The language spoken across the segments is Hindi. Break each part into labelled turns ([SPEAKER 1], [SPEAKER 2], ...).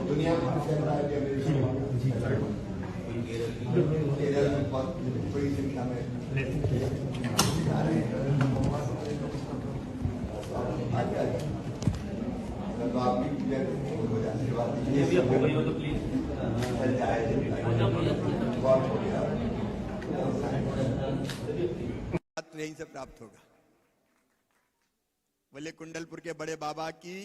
[SPEAKER 1] दुनिया में चल रहा है कि केरल में बहुत बड़ी संख्या में आ रहे हैं। तो आप भी आशीर्वाद दीजिए, चल जाए बहुत हो गया, यहीं से प्राप्त होगा। बोले कुंडलपुर के बड़े बाबा की,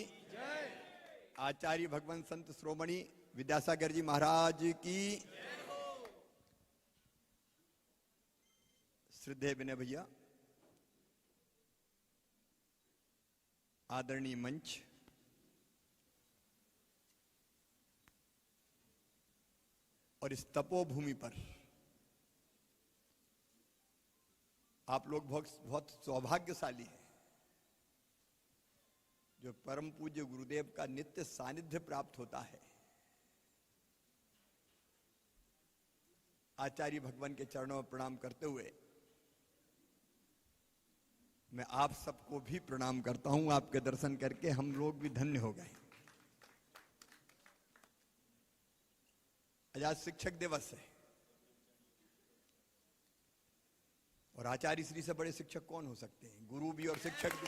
[SPEAKER 1] आचार्य भगवंत संत श्रोमणी विद्यासागर जी महाराज की, श्रद्धेय विनय भैया, आदरणीय मंच, और इस तपोभूमि पर आप लोग बहुत सौभाग्यशाली हैं जो परम पूज्य गुरुदेव का नित्य सानिध्य प्राप्त होता है। आचार्य भगवान के चरणों में प्रणाम करते हुए मैं आप सबको भी प्रणाम करता हूं। आपके दर्शन करके हम लोग भी धन्य हो गए। आज शिक्षक दिवस है और आचार्य श्री से बड़े शिक्षक कौन हो सकते हैं? गुरु भी और शिक्षक भी।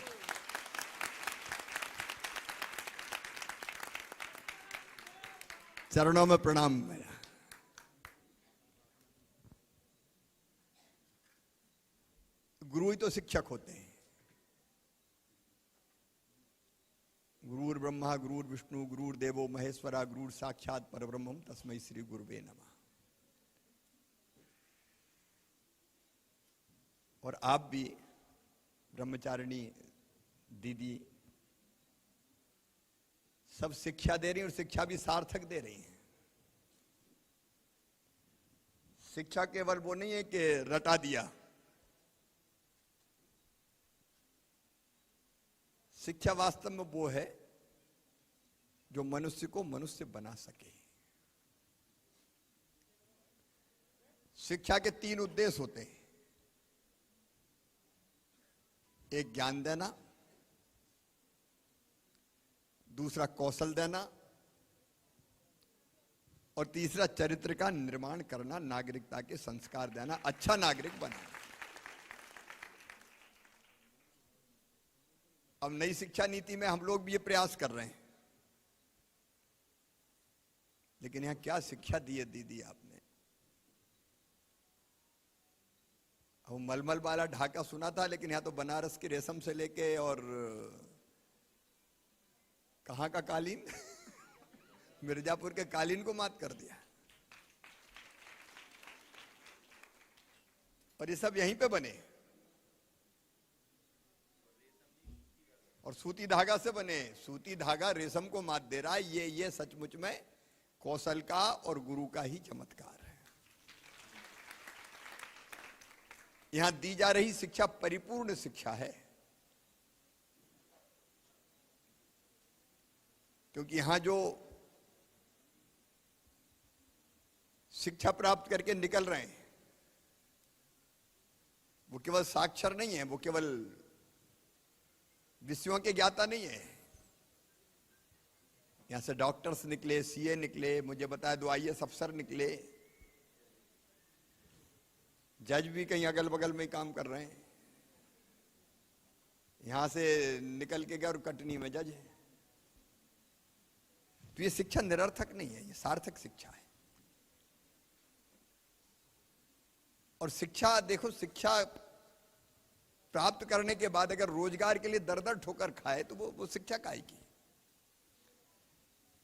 [SPEAKER 1] चरणों में प्रणाम मेरा। गुरु ही तो शिक्षक होते हैं। गुरुर् ब्रह्मा गुरुर् विष्णु गुरुर्देवो महेश्वरा गुरुर् साक्षात परब्रह्मम तस्मै श्री गुरुवे नमः। और आप भी ब्रह्मचारिणी दीदी सब शिक्षा दे रही हैं और शिक्षा भी सार्थक दे रही हैं। शिक्षा केवल वो नहीं है कि रटा दिया, शिक्षा वास्तव में वो है जो मनुष्य को मनुष्य बना सके। शिक्षा के 3 उद्देश्य होते हैं। एक ज्ञान देना, दूसरा कौशल देना और तीसरा चरित्र का निर्माण करना, नागरिकता के संस्कार देना, अच्छा नागरिक बनाना। अब नई शिक्षा नीति में हम लोग भी ये प्रयास कर रहे हैं, लेकिन यहां क्या शिक्षा दी है दीदी आपने? अब मलमल वाला ढाका सुना था, लेकिन यहां तो बनारस के रेशम से लेके और कहां का कालीन मिर्जापुर के कालीन को मात कर दिया। और ये सब यहीं पे बने और सूती धागा से बने। सूती धागा रेशम को मात दे रहा है। ये सचमुच में कौशल का और गुरु का ही चमत्कार है। यहां दी जा रही शिक्षा परिपूर्ण शिक्षा है, क्योंकि यहां जो शिक्षा प्राप्त करके निकल रहे हैं वो केवल साक्षर नहीं है, वो केवल विषयों के ज्ञाता नहीं है। यहां से डॉक्टर्स निकले, सीए निकले, मुझे बताया 2 IAS अफसर निकले, जज भी कहीं अगल बगल में काम कर रहे हैं। यहां से निकल के गए और कटनी में जज है। तो ये शिक्षा निरर्थक नहीं है, ये सार्थक शिक्षा है। और शिक्षा देखो, शिक्षा प्राप्त करने के बाद अगर रोजगार के लिए दर ठोकर खाए तो वो शिक्षा काहे की?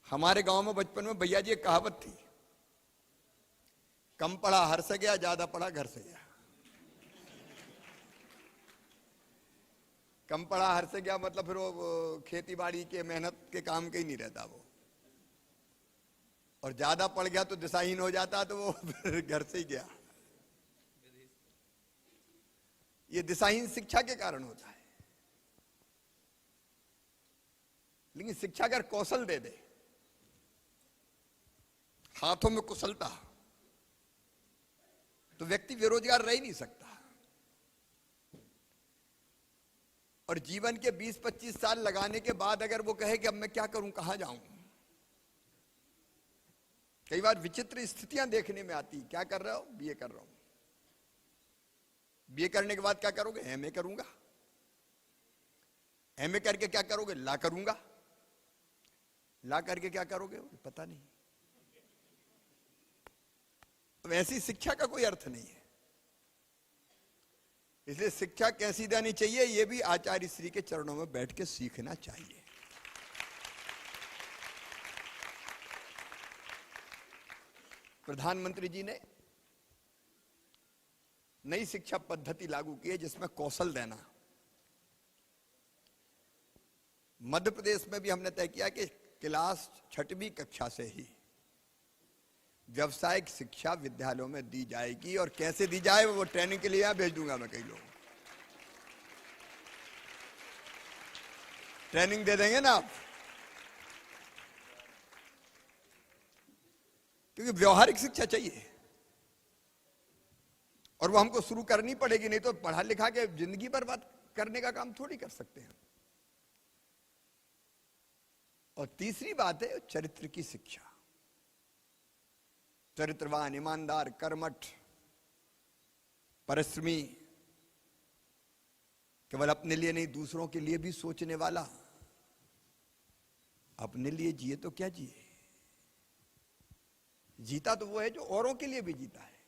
[SPEAKER 1] हमारे गांव में बचपन में भैया जी एक कहावत थी, कम पढ़ा हर से गया, ज्यादा पढ़ा घर से गया। कम पढ़ा हर से गया मतलब फिर वो खेती बाड़ी के मेहनत के काम के ही नहीं रहता वो। और ज्यादा पढ़ गया तो दिशाहीन हो जाता, तो वो फिर घर से ही गया। ये दिशाहीन शिक्षा के कारण होता है। लेकिन शिक्षा अगर कौशल दे दे, हाथों में कुशलता, तो व्यक्ति बेरोजगार रह ही नहीं सकता। और जीवन के 20-25 साल लगाने के बाद अगर वो कहे कि अब मैं क्या करूं, कहां जाऊं, कई बार विचित्र स्थितियां देखने में आती। क्या कर रहे हो? बीए कर रहा हूं। बीए करने के बाद क्या करोगे? एमए करूंगा। एमए करके क्या करोगे? लॉ करूंगा। लॉ करके क्या करोगे? पता नहीं। वैसी शिक्षा का कोई अर्थ नहीं है। इसलिए शिक्षा कैसी देनी चाहिए, यह भी आचार्य श्री के चरणों में बैठ के सीखना चाहिए। प्रधानमंत्री जी ने नई शिक्षा पद्धति लागू की है जिसमें कौशल देना। मध्य प्रदेश में भी हमने तय किया कि क्लास 6वीं कक्षा से ही व्यावसायिक शिक्षा विद्यालयों में दी जाएगी। और कैसे दी जाए वो ट्रेनिंग के लिए यहां भेज दूंगा मैं कई लोगों को। ट्रेनिंग दे देंगे ना आप, क्योंकि व्यवहारिक शिक्षा चाहिए और वो हमको शुरू करनी पड़ेगी, नहीं तो पढ़ा लिखा के जिंदगी बर्बाद करने का काम थोड़ी कर सकते हैं। और तीसरी बात है चरित्र की शिक्षा। चरित्रवान, ईमानदार, कर्मठ, परिश्रमी, केवल अपने लिए नहीं दूसरों के लिए भी सोचने वाला। अपने लिए जिए तो क्या जिए, जीता तो वो है जो औरों के लिए भी जीता है।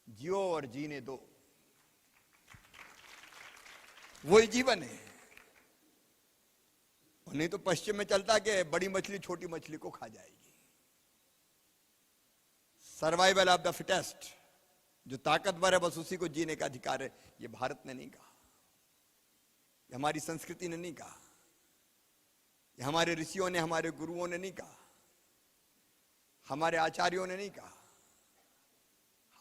[SPEAKER 1] जियो और जीने दो, वही जीवन है। और नहीं तो पश्चिम में चलता कि बड़ी मछली छोटी मछली को खा जाएगी। सर्वाइवल ऑफ द फिटेस्ट, जो ताकतवर है बस उसी को जीने का अधिकार है। ये भारत ने नहीं कहा, ये हमारी संस्कृति ने नहीं कहा, ये हमारे ऋषियों ने, हमारे गुरुओं ने नहीं कहा, हमारे आचार्यों ने नहीं कहा।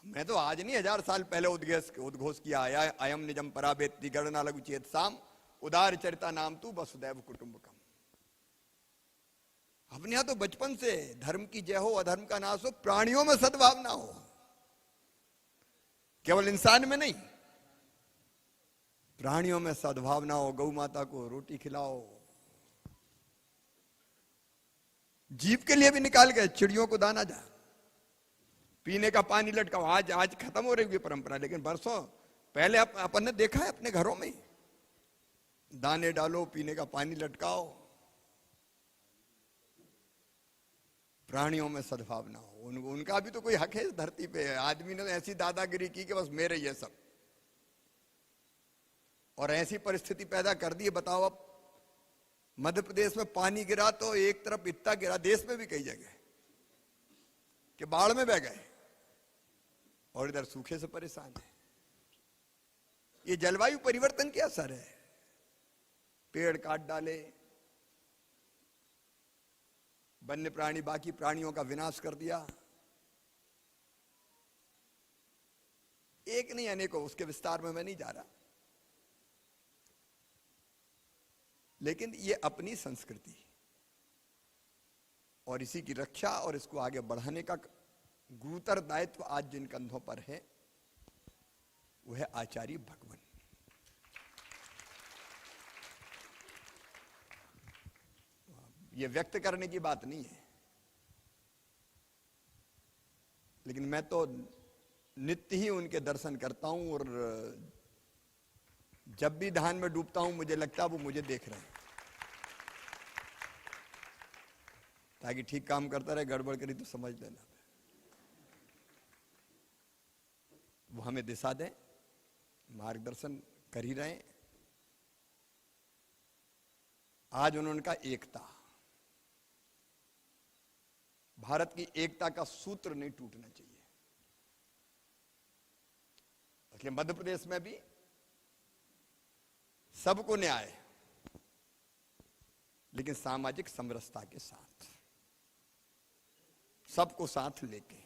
[SPEAKER 1] मैं तो आज नहीं 1000 साल पहले उद्घोष किया आया, अयम निजम परावेत्ति गणना लघु चेत साम उदार चरिता नाम तू वसुदैव कुटुंबकम। अपने यहां तो बचपन से धर्म की जय हो, अधर्म का नाश हो, प्राणियों में सद्भावना हो, केवल इंसान में नहीं, प्राणियों में सद्भावना हो। गौ माता को रोटी खिलाओ, जीव के लिए भी निकाल गए, चिड़ियों को दाना जा, पीने का पानी लटकाओ। आज खत्म हो रही है परंपरा, लेकिन बरसों पहले अपन ने देखा है अपने घरों में, दाने डालो, पीने का पानी लटकाओ। प्राणियों में सद्भावना हो, उनका भी तो कोई हक है इस धरती पे। आदमी ने ऐसी दादागिरी की कि बस मेरे ये सब, और ऐसी परिस्थिति पैदा कर दी। बताओ, अब मध्य प्रदेश में पानी गिरा तो एक तरफ इतना गिरा, देश में भी कई जगह कि बाढ़ में बह गए, और इधर सूखे से परेशान है। ये जलवायु परिवर्तन के असर है। पेड़ काट डाले, वन्य प्राणी, बाकी प्राणियों का विनाश कर दिया। एक नहीं अनेकों, उसके विस्तार में मैं नहीं जा रहा, लेकिन ये अपनी संस्कृति और इसी की रक्षा और इसको आगे बढ़ाने का गुरुतर दायित्व आज जिन कंधों पर है वो है आचार्य भगवान। ये व्यक्त करने की बात नहीं है, लेकिन मैं तो नित्य ही उनके दर्शन करता हूं, और जब भी ध्यान में डूबता हूं मुझे लगता है वो मुझे देख रहे हैं, ताकि ठीक काम करता रहे, गड़बड़ करी तो समझ लेना। वो हमें दिशा दें, मार्गदर्शन कर ही रहे हैं। आज उन्होंने कहा एकता, भारत की एकता का सूत्र नहीं टूटना चाहिए। इसलिए मध्य प्रदेश में भी सबको न्याय, लेकिन सामाजिक समरसता के साथ, सबको साथ लेके,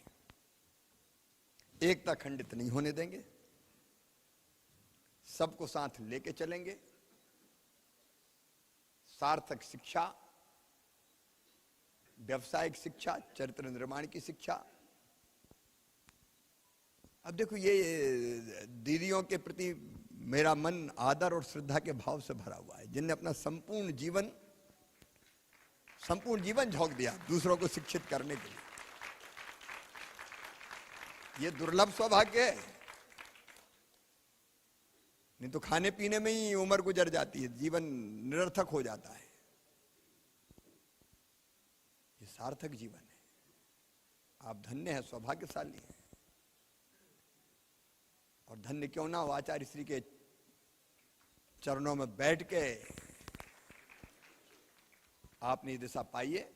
[SPEAKER 1] एकता खंडित नहीं होने देंगे, सबको साथ लेके चलेंगे। सार्थक शिक्षा, व्यावसायिक शिक्षा, चरित्र निर्माण की शिक्षा। अब देखो, ये दीदियों के प्रति मेरा मन आदर और श्रद्धा के भाव से भरा हुआ है, जिनने अपना संपूर्ण जीवन संपूर्ण जीवन झोंक दिया दूसरों को शिक्षित करने के लिए। ये दुर्लभ सौभाग्य है, नहीं तो खाने पीने में ही उम्र गुजर जाती है, जीवन निरर्थक हो जाता है। ये सार्थक जीवन है। आप धन्य हैं, सौभाग्यशाली हैं। और धन्य क्यों ना हो, आचार्य श्री के चरणों में बैठ के आपने ये दिशा पाई है।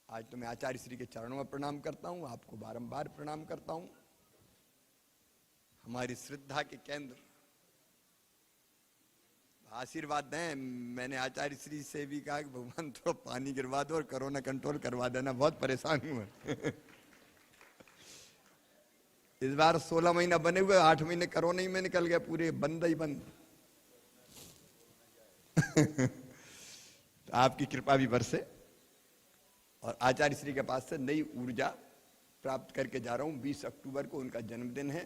[SPEAKER 1] आज तो मैं आचार्य श्री के चरणों में प्रणाम करता हूं, आपको बारंबार प्रणाम करता हूं। हमारी श्रद्धा के केंद्र, आशीर्वाद दें। मैंने आचार्य श्री से भी कहा कि भगवान थोड़ा पानी गिरवा दो और कोरोना कंट्रोल करवा देना, बहुत परेशान हूं मैं। इस बार 16 महीना बने हुए, 8 महीने कोरोना ही में निकल गए, पूरे बंद ही बंद। तो आपकी कृपा भी बरसे और आचार्य श्री के पास से नई ऊर्जा प्राप्त करके जा रहा हूं। 20 अक्टूबर को उनका जन्मदिन है।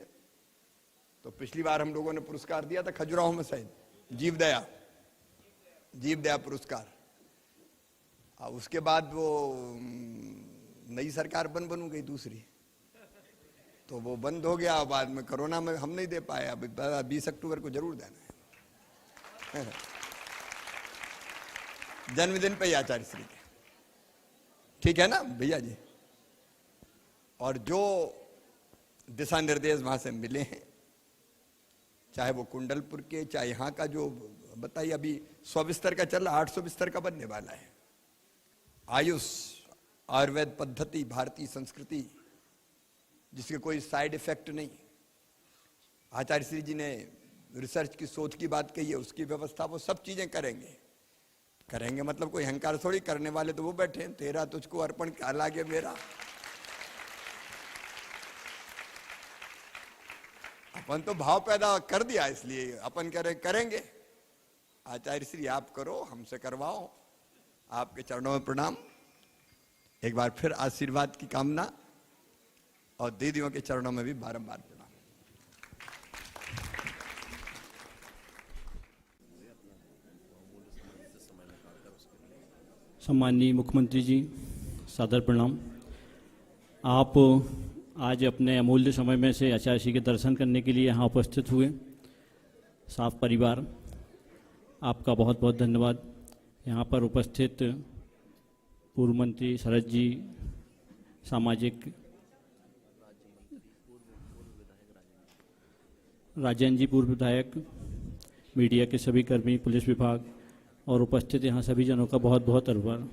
[SPEAKER 1] तो पिछली बार हम लोगों ने पुरस्कार दिया था खजुराहो में, शायद जीवदया पुरस्कार। उसके बाद वो नई सरकार बन गई दूसरी, तो वो बंद हो गया। बाद में कोरोना में हम नहीं दे पाए। अब 20 अक्टूबर को जरूर देना है। जन्मदिन पे ही आचार्य श्री के, ठीक है ना भैया जी। और जो दिशा निर्देश वहां से मिले हैं, चाहे वो कुंडलपुर के, चाहे यहाँ का जो बताइए, अभी 100 बिस्तर का चल रहा, 800 बिस्तर का बनने वाला है। आयुष आयुर्वेद पद्धति, भारतीय संस्कृति, जिसके कोई साइड इफेक्ट नहीं। आचार्य श्री जी ने रिसर्च की, शोध की बात कही है, उसकी व्यवस्था वो सब चीजें करेंगे। मतलब कोई अहंकार थोड़ी, करने वाले तो वो बैठे हैं। तेरा तुझको अर्पण, क्या लागे मेरा। अपन तो भाव पैदा कर दिया, इसलिए अपन करेंगे। आचार्य श्री आप करो, हमसे करवाओ। आपके चरणों में प्रणाम, एक बार फिर आशीर्वाद की कामना, और दीदियों के चरणों में भी बारंबार प्रणाम।
[SPEAKER 2] सम्माननीय मुख्यमंत्री जी, सादर प्रणाम। आप आज अपने अमूल्य समय में से आचार्य श्री के दर्शन करने के लिए यहाँ उपस्थित हुए। साफ परिवार, आपका बहुत बहुत धन्यवाद। यहाँ पर उपस्थित पूर्व मंत्री शरद जी, सामाजिक राजन जी, पूर्व विधायक, मीडिया के सभी कर्मी, पुलिस विभाग और उपस्थित यहाँ सभी जनों का बहुत बहुत आभार।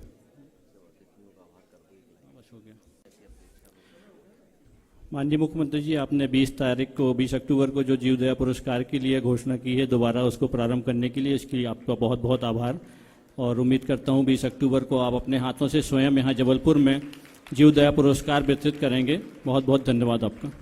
[SPEAKER 2] माननीय मुख्यमंत्री जी, आपने 20 अक्टूबर को जो जीवदया पुरस्कार के लिए घोषणा की है, दोबारा उसको प्रारंभ करने के लिए, इसके लिए आपका बहुत बहुत आभार। और उम्मीद करता हूँ 20 अक्टूबर को आप अपने हाथों से स्वयं यहाँ जबलपुर में जीवदया पुरस्कार वितरित करेंगे। बहुत बहुत धन्यवाद आपका।